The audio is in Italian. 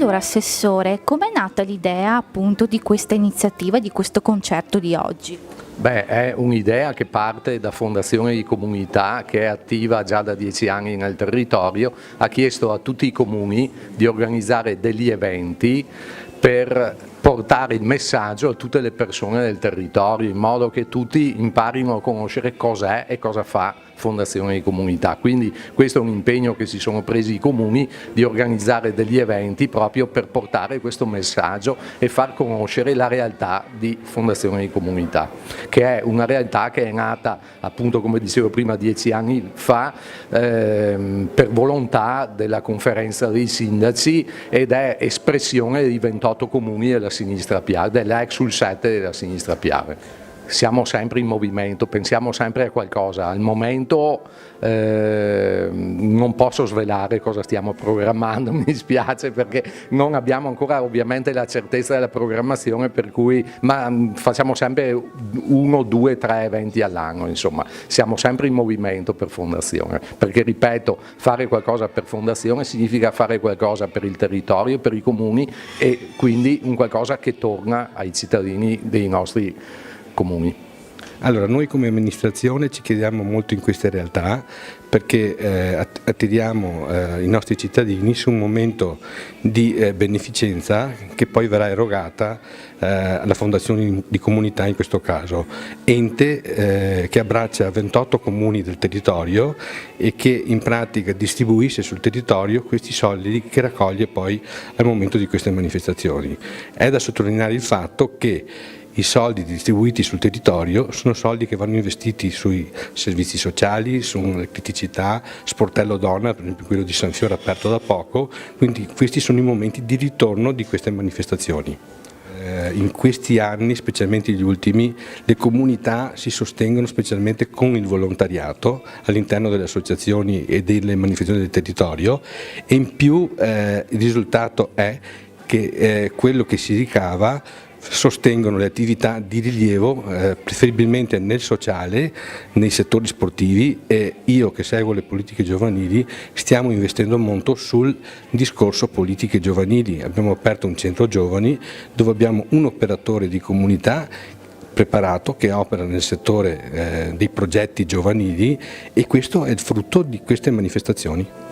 Allora, Assessore, com'è nata l'idea appunto di questa iniziativa, di questo concerto di oggi? Beh, è un'idea che parte da Fondazione di Comunità, che è attiva già da 10 anni nel territorio, ha chiesto a tutti i comuni di organizzare degli eventi per portare il messaggio a tutte le persone del territorio, in modo che tutti imparino a conoscere cos'è e cosa fa Fondazione di Comunità. Quindi questo è un impegno che si sono presi i comuni, di organizzare degli eventi proprio per portare questo messaggio e far conoscere la realtà di Fondazione di Comunità, che è una realtà che è nata, appunto come dicevo prima, 10 anni fa per volontà della conferenza dei sindaci, ed è espressione di 28 comuni della sinistra Piave, dell'ex sul 7 della sinistra Piave. Siamo sempre in movimento, pensiamo sempre a qualcosa. Al momento non posso svelare cosa stiamo programmando, mi dispiace, perché non abbiamo ancora ovviamente la certezza della programmazione, per cui, ma facciamo sempre 1, 2, 3 eventi all'anno, insomma, siamo sempre in movimento per Fondazione, perché ripeto, fare qualcosa per Fondazione significa fare qualcosa per il territorio, per i comuni, e quindi un qualcosa che torna ai cittadini dei nostri comuni. Allora, noi come amministrazione ci chiediamo molto in queste realtà, perché attiriamo i nostri cittadini su un momento di beneficenza che poi verrà erogata alla Fondazione di Comunità, in questo caso, ente che abbraccia 28 comuni del territorio e che in pratica distribuisce sul territorio questi soldi che raccoglie poi al momento di queste manifestazioni. È da sottolineare il fatto che i soldi distribuiti sul territorio sono soldi che vanno investiti sui servizi sociali, sull'elettricità, sportello donna, per esempio quello di San Fiore aperto da poco, quindi questi sono i momenti di ritorno di queste manifestazioni. In questi anni, specialmente gli ultimi, le comunità si sostengono specialmente con il volontariato all'interno delle associazioni e delle manifestazioni del territorio, e in più il risultato è che quello che si ricava sostengono le attività di rilievo, preferibilmente nel sociale, nei settori sportivi, e io che seguo le politiche giovanili stiamo investendo molto sul discorso politiche giovanili. Abbiamo aperto un centro giovani dove abbiamo un operatore di comunità preparato che opera nel settore dei progetti giovanili, e questo è il frutto di queste manifestazioni.